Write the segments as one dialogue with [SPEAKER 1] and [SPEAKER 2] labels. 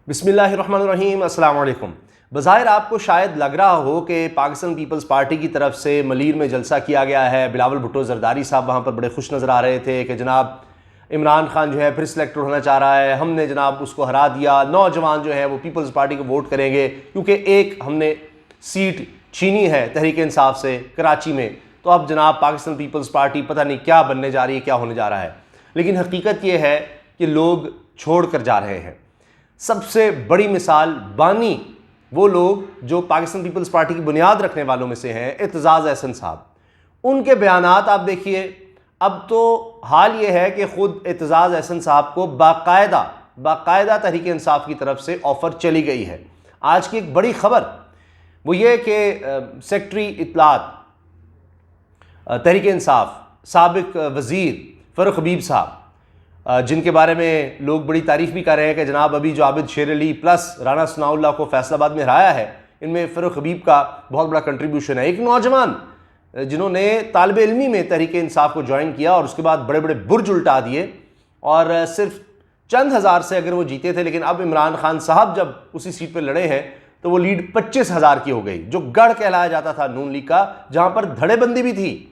[SPEAKER 1] बिस्मिल्लाहिर्रहमानिर्रहीम, अस्सलाम वालेकुम। बज़ाहिर आपको शायद लग रहा हो कि पाकिस्तान पीपल्स पार्टी की तरफ से मलीर में जलसा किया गया है। बिलावल भुट्टो ज़रदारी साहब वहाँ पर बड़े खुश नज़र आ रहे थे कि जनाब इमरान खान जो है फिर सिलेक्टेड होना चाह रहा है, हमने जनाब उसको हरा दिया, नौजवान जो है वो पीपल्स पार्टी को वोट करेंगे क्योंकि एक हमने सीट छीनी है तहरीक इंसाफ से कराची में। तो अब जनाब पाकिस्तान पीपल्स पार्टी पता नहीं क्या बनने जा रही है, क्या होने जा रहा है। लेकिन हकीकत ये है कि लोग छोड़ कर जा रहे हैं। सबसे बड़ी मिसाल बानी वो लोग जो पाकिस्तान पीपल्स पार्टी की बुनियाद रखने वालों में से हैं, एतजाज़ अहसन साहब। उनके बयानात आप देखिए। अब तो हाल ये है कि खुद एतजाज़ अहसन साहब को बाकायदा तहरीक इंसाफ की तरफ से ऑफ़र चली गई है। आज की एक बड़ी खबर वो ये कि सेक्रेटरी इत्तलात तहरीक इंसाफ साबिक वज़ीर फ़ारूक हबीब साहब, जिनके बारे में लोग बड़ी तारीफ़ भी कर रहे हैं कि जनाब अभी जो आबिद शेर अली प्लस राना सनाउल्लाह को फैसलाबाद में हराया है, इनमें फ़ारूक हबीब का बहुत बड़ा कंट्रीब्यूशन है। एक नौजवान जिन्होंने तालिब इल्मी में तहरीक इंसाफ को ज्वाइन किया और उसके बाद बड़े बड़े बुर्ज उल्टा दिए और सिर्फ चंद हज़ार से अगर वो जीते थे, लेकिन अब इमरान खान साहब जब उसी सीट पर लड़े हैं तो वो लीड 25,000 की हो गई, जो गढ़ कहलाया जाता था नून लीग का, जहाँ पर धड़ेबंदी भी थी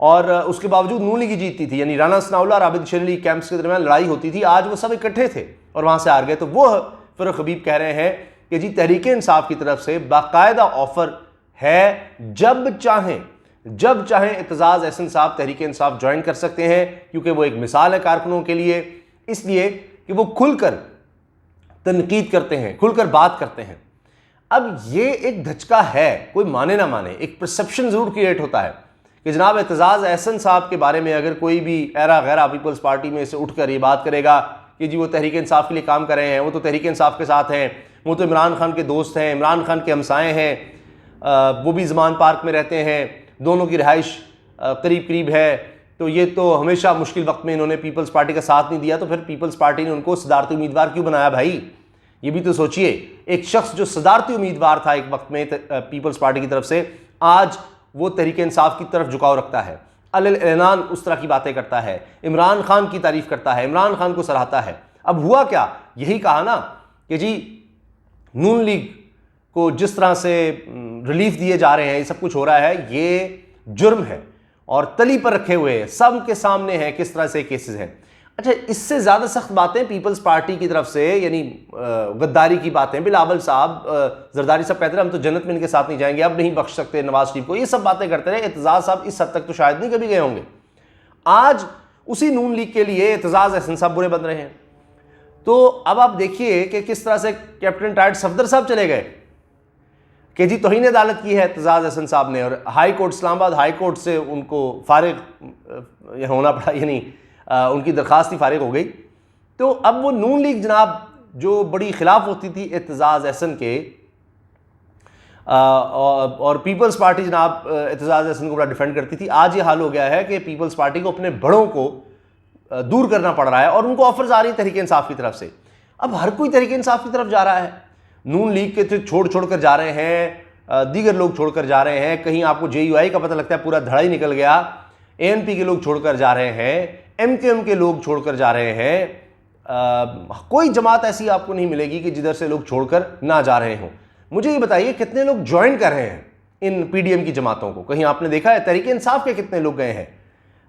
[SPEAKER 1] और उसके बावजूद नून लीग जीतती थी। यानी राना सनाउल्लाह और आबिद शेर अली कैंप्स के दरमियान लड़ाई होती थी, आज वो सब इकट्ठे थे और वहाँ से हार गए। तो वो फ़ारूक हबीब कह रहे हैं कि जी तहरीक इंसाफ की तरफ से बाकायदा ऑफ़र है, जब चाहें एतजाज़ अहसन साहब तहरीक इंसाफ ज्वाइन कर सकते हैं, क्योंकि वो एक मिसाल है कारकुनों के लिए, इसलिए कि वो खुलकर तनकीद करते हैं, खुलकर बात करते हैं। अब ये एक धचका है, कोई माने ना माने, एक परसेप्शन ज़रूर क्रिएट होता है कि जनाब एतजाज़ अहसन साहब के बारे में अगर कोई भी एरा गैरा पीपल्स पार्टी में से उठकर ये बात करेगा कि जी वो तहरीक इंसाफ के लिए काम कर रहे हैं, वो तो तहरीक इंसाफ के साथ हैं, वो तो इमरान खान के दोस्त हैं, इमरान खान के हमसाए हैं, वो भी ज़मान पार्क में रहते हैं, दोनों की रिहाइश करीब करीब है, तो ये तो हमेशा मुश्किल वक्त में इन्होंने पीपल्स पार्टी का साथ नहीं दिया, तो फिर पीपल्स पार्टी ने उनको सदारती उम्मीदवार क्यों बनाया भाई? ये भी तो सोचिए। एक शख्स जो सदारती उम्मीदवार था एक वक्त में पीपल्स पार्टी की तरफ से, आज वो तहरीक इंसाफ की तरफ झुकाव रखता है, अल-एलान उस तरह की बातें करता है, इमरान खान की तारीफ करता है, इमरान खान को सराहता है। अब हुआ क्या? यही कहा ना कि जी नून लीग को जिस तरह से रिलीफ दिए जा रहे हैं, ये सब कुछ हो रहा है, ये जुर्म है और तली पर रखे हुए सब के सामने है किस तरह से केसेस हैं। अच्छा, इससे ज़्यादा सख्त बातें पीपल्स पार्टी की तरफ से, यानी गद्दारी की बातें, बिलावल साहब जरदारी साहब कहते रहे हम तो जन्नत में इनके साथ नहीं जाएंगे, अब नहीं बख्श सकते नवाज शरीफ को, ये सब बातें करते रहे। एतजाज़ साहब इस हद तक तो शायद नहीं कभी गए होंगे। आज उसी नून लीग के लिए एतजाज़ अहसन साहब बुरे बन रहे हैं। तो अब आप देखिए कि किस तरह से कैप्टन टाइड सफदर साहब चले गए कि जी तौहीन अदालत की है एतजाज़ अहसन साहब ने, और high court Islamabad high court से उनको फारिग होना पड़ा, यानी उनकी दरख्वास्त ही फारिग हो गई। तो अब वो नून लीग जनाब जो बड़ी खिलाफ होती थी एतजाज़ अहसन के, और पीपल्स पार्टी जनाब एतजाज़ अहसन को बड़ा डिफेंड करती थी, आज ये हाल हो गया है कि पीपल्स पार्टी को अपने बड़ों को दूर करना पड़ रहा है और उनको ऑफर्स आ रही है तहरीक इंसाफ की तरफ से। अब हर कोई तहरीक इंसाफ की तरफ जा रहा है, नून लीग के तो छोड़ कर जा रहे हैं, दीगर लोग छोड़कर जा रहे हैं, कहीं आपको JUI का पता लगता है पूरा धड़ा ही निकल गया, ANP के लोग छोड़कर जा रहे हैं, MKM के लोग छोड़कर जा रहे हैं। कोई जमात ऐसी आपको नहीं मिलेगी कि जिधर से लोग छोड़कर ना जा रहे हों। मुझे ये बताइए कितने लोग ज्वाइन कर रहे हैं इन PDM की जमातों को? कहीं आपने देखा है? तहरीक इंसाफ के कितने लोग गए हैं?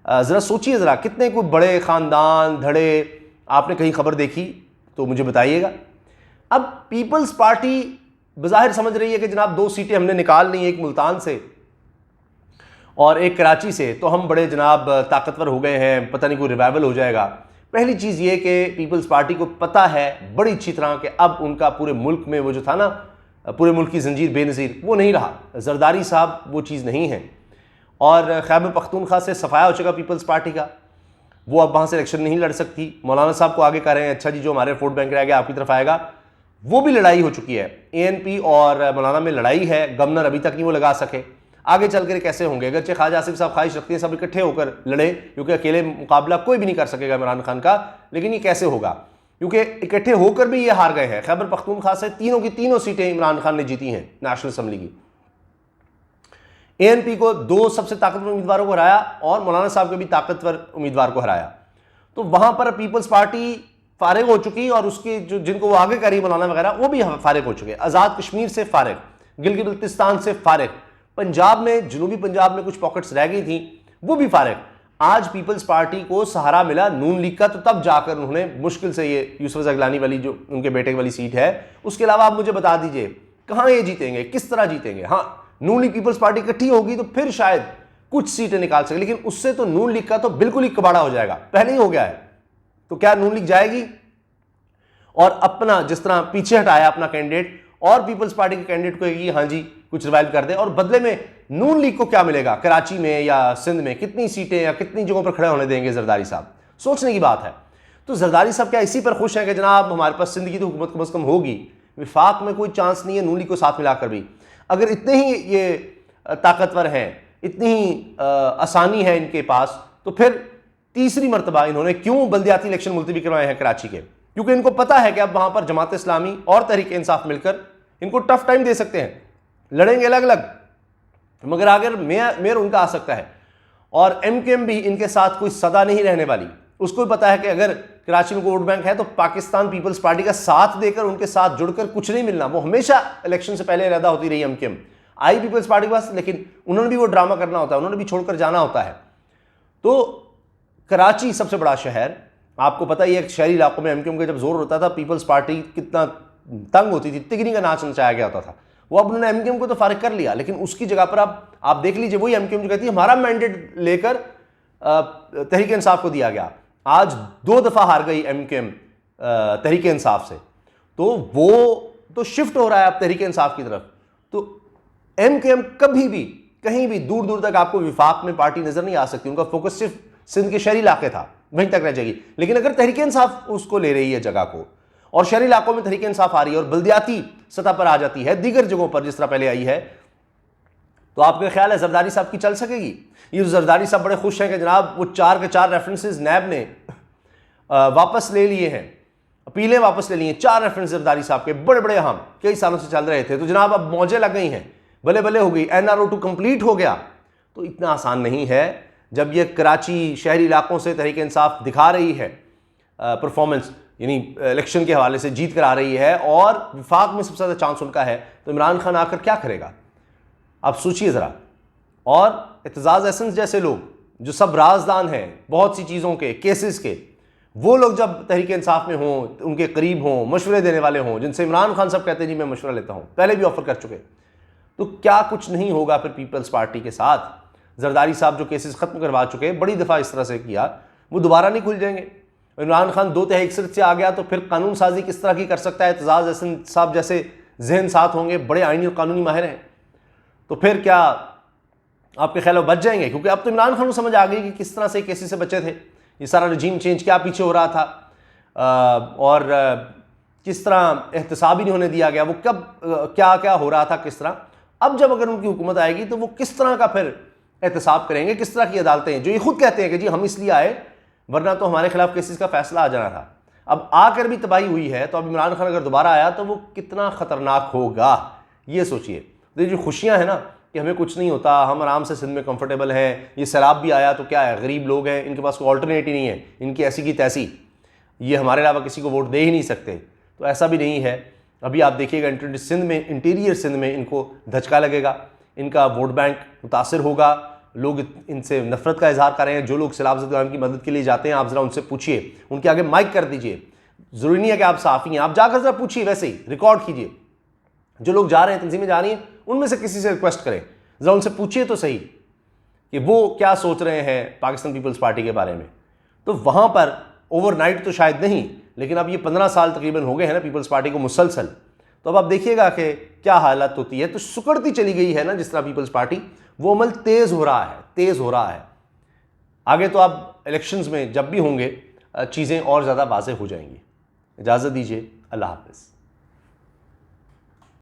[SPEAKER 1] ज़रा सोचिए, ज़रा कितने कोई बड़े ख़ानदान धड़े आपने कहीं खबर देखी तो मुझे बताइएगा। अब पीपल्स पार्टी बज़ाहिर समझ रही है कि जनाब 2 सीटें हमने निकाल ली, एक मुल्तान से और एक कराची से, तो हम बड़े जनाब ताकतवर हो गए हैं, पता नहीं कोई रिवाइवल हो जाएगा। पहली चीज़ ये कि पीपल्स पार्टी को पता है बड़ी अच्छी तरह कि अब उनका पूरे मुल्क में वो जो था ना, पूरे मुल्क की जंजीर बेनज़ीर, वो नहीं रहा। जरदारी साहब वो चीज़ नहीं है और खैबर पख्तूनख्वा से सफाया हो चुका पीपल्स पार्टी का, वो अब वहाँ से इलेक्शन नहीं लड़ सकती। मौलाना साहब को आगे कर रहे हैं, अच्छा जी जो हमारे वोट बैंक रह गया आपकी तरफ आएगा, वो भी लड़ाई हो चुकी है। ANP और मौलाना में लड़ाई है, गवर्नर अभी तक नहीं वो लगा सके, आगे चलकर कैसे होंगे? अगरचे ख्वाजा आसिफ साहब ख्वाहिश रखते हैं सब इकट्ठे होकर लड़े, क्योंकि अकेले मुकाबला कोई भी नहीं कर सकेगा इमरान खान का, लेकिन ये कैसे होगा? क्योंकि इकट्ठे होकर भी ये हार गए हैं। खैबर पख्तूनख्वा से तीनों की तीनों सीटें इमरान खान ने जीती हैं नेशनल असम्बली की। ANP को 2 सबसे ताकतवर उम्मीदवारों को हराया और मौलाना साहब के भी ताकतवर उम्मीदवार को हराया। तो वहां पर पीपल्स पार्टी फारिग हो चुकी और उसकी जो जिनको वो आगे करी बनाना वगैरह वो भी फारिग हो चुके। आज़ाद कश्मीर से फारिग, गिलगित बल्तिस्तान से फारिग, पंजाब में, जनूबी पंजाब में कुछ पॉकेट्स रह गई थी वो भी फारिग। आज पीपल्स पार्टी को सहारा मिला नून लीग का, तो तब जाकर उन्होंने मुश्किल से ये यूसुफ ज़गलानी वाली जो उनके बेटे वाली सीट है, उसके अलावा आप मुझे बता दीजिए कहाँ ये जीतेंगे, किस तरह जीतेंगे। हाँ, नून लीग पीपल्स पार्टी इकट्ठी होगी तो फिर शायद कुछ सीटें निकाल सके, लेकिन उससे तो नून लीग का तो बिल्कुल ही कबाड़ा हो जाएगा, पहले ही हो गया है। तो क्या नून लीग जाएगी और अपना जिस तरह पीछे हटाया अपना कैंडिडेट और पीपल्स पार्टी के कैंडिडेट को कि हाँ जी कुछ रिवाइव कर दे, और बदले में नून लीग को क्या मिलेगा, कराची में या सिंध में कितनी सीटें या कितनी जगहों पर खड़े होने देंगे जरदारी साहब, सोचने की बात है। तो जरदारी साहब क्या इसी पर खुश हैं कि जनाब हमारे पास सिंध की तो हुकूमत कम से कम होगी, विफाक में कोई चांस नहीं है नून लीग को साथ मिलाकर भी। अगर इतने ही ये ताकतवर हैं, इतनी ही आसानी है इनके पास, तो फिर तीसरी मरतबा इन्होंने क्यों बल्दियाती इलेक्शन मुलतवी करवाए हैं कराची के? क्योंकि इनको पता है कि अब वहां पर जमात इस्लामी और तहरीक इंसाफ मिलकर इनको टफ टाइम दे सकते हैं, लड़ेंगे अलग अलग, मगर अगर मेयर उनका आ सकता है और एमकेएम भी इनके साथ कोई सदा नहीं रहने वाली। उसको भी पता है कि अगर कराची में वोट बैंक है तो पाकिस्तान पीपल्स पार्टी का साथ देकर उनके साथ जुड़कर कुछ नहीं मिलना। वो हमेशा इलेक्शन से पहले इरादा होती रही एमकेएम, आई पीपल्स पार्टी के पास, लेकिन उन्होंने भी वो ड्रामा करना होता है, उन्होंने भी छोड़कर जाना होता है। तो कराची सबसे बड़ा शहर, आपको पता ही है शहरी इलाकों में एमकेएम का जब जोर होता था पीपल्स पार्टी कितना तंग होती थी, तिगनी का नाच नचाया गया होता था। वो अब उन्होंने एमकेएम को तो फारिग कर लिया, लेकिन उसकी जगह पर आप देख लीजिए वही एमकेएम जो कहती है हमारा मैंडेट लेकर तहरीक इंसाफ को दिया गया। आज 2 दफा हार गई एमकेएम तहरीक इंसाफ से, तो वो तो शिफ्ट हो रहा है अब तहरीक इंसाफ की तरफ। तो एमकेएम कभी भी कहीं भी दूर दूर तक आपको विफाक में पार्टी नजर नहीं आ सकती, उनका फोकस सिर्फ सिंध के शहरी इलाके था, वहीं तक रह जाएगी। लेकिन अगर तहरीक इंसाफ उसको ले रही है जगह को और शहरी इलाकों में तहरीक इंसाफ आ रही है और बल्दियाती सतह पर आ जाती है दीगर जगहों पर जिस तरह पहले आई है, तो आपका ख्याल है जरदारी साहब की चल सकेगी? ये जरदारी साहब बड़े खुश हैं कि जनाब वो 4 के 4 रेफरेंसेस नैब ने वापस ले लिए हैं, अपीलें वापस ले ली हैं। 4 रेफरेंस जरदारी साहब के बड़े बड़े अहम कई सालों से चल रहे थे, तो जनाब अब मौजें लग गई हैं, बल्ले बल्ले हो गई, NRO 2 कंप्लीट हो गया। तो इतना आसान नहीं है जब ये कराची शहरी इलाकों से तहरीक इंसाफ दिखा रही है परफॉर्मेंस, यानी इलेक्शन के हवाले से जीत कर आ रही है और विफाक में सबसे ज़्यादा चांस उनका है, तो इमरान खान आकर क्या करेगा आप सोचिए ज़रा। और एतजाज़ एहसन जैसे लोग जो सब राजदान हैं बहुत सी चीज़ों के, केसेस के, वो लोग जब तहरीक इंसाफ में हों, उनके करीब हों, मशवरे देने वाले हों, जिनसे इमरान खान सब कहते हैं जी मैं मशवरा लेता हूँ, पहले भी ऑफर कर चुके, तो क्या कुछ नहीं होगा फिर पीपल्स पार्टी के साथ? जरदारी साहब जो केसेस ख़त्म करवा चुके, बड़ी दफ़ा इस तरह से किया, वो दोबारा नहीं खुल जाएंगे। इमरान खान 2 तिहाई अक्सरियत से आ गया तो फिर कानून साजी किस तरह की कर सकता है? एतजाज़ एहसन साहब जैसे जहन साथ होंगे, बड़े आईनी और कानूनी माहिर हैं, तो फिर क्या आपके ख्याल में बच जाएंगे? क्योंकि अब तो इमरान खान को समझ आ गई कि किस तरह से केसेस से बचे थे, ये सारा रजीम चेंज क्या पीछे हो रहा था और किस तरह एहतसाब ही नहीं होने दिया गया, वो कब क्या क्या हो रहा था, किस तरह। अब जब अगर उनकी हुकूमत आएगी तो वो किस तरह का फिर एहतसाब करेंगे, किस तरह की अदालतें हैं जो ये खुद कहते हैं कि जी हम इसलिए आए वरना तो हमारे खिलाफ केसेस का फैसला आ जाना था। अब आकर भी तबाही हुई है, तो अब इमरान खान अगर दोबारा आया तो वो कितना ख़तरनाक होगा ये सोचिए। तो ये जो खुशियाँ हैं ना कि हमें कुछ नहीं होता, हम आराम से सिंध में कंफर्टेबल हैं, ये सैलाब भी आया तो क्या है, गरीब लोग हैं, इनके पास कोई ऑल्टरनेट ही नहीं है, इनकी ऐसी की तैसी, ये हमारे अलावा किसी को वोट दे ही नहीं सकते, तो ऐसा भी नहीं है। अभी आप देखिएगा सिंध में, इंटीरियर सिंध में इनको धचका लगेगा, इनका वोट बैंक मुतासर होगा, लोग इनसे नफरत का इजहार कर रहे हैं। जो लोग सैलाब ज़दा की मदद के लिए जाते हैं, आप ज़रा उनसे पूछिए, उनके आगे माइक कर दीजिए, ज़रूरी नहीं है कि आप साफ़ी हैं, आप जाकर ज़रा पूछिए, वैसे ही रिकॉर्ड कीजिए, जो लोग जा रहे हैं, तंजीमें जा रही हैं, उनमें से किसी से रिक्वेस्ट करें, ज़रा उनसे पूछिए तो सही कि वो क्या सोच रहे हैं पाकिस्तान पीपल्स पार्टी के बारे में। तो वहाँ पर ओवरनाइट तो शायद नहीं, लेकिन अब ये 15 साल तकरीबन हो गए हैं ना पीपल्स पार्टी को मुसलसल, तो अब आप देखिएगा कि क्या हालत होती है। तो सुकड़ती चली गई है ना जिस तरह पीपल्स पार्टी, वो अमल तेज़ हो रहा है, तेज़ हो रहा है। आगे तो आप इलेक्शंस में जब भी होंगे चीज़ें और ज़्यादा वाज़ेह हो जाएंगी। इजाज़त दीजिए, अल्लाह हाफ़िज़।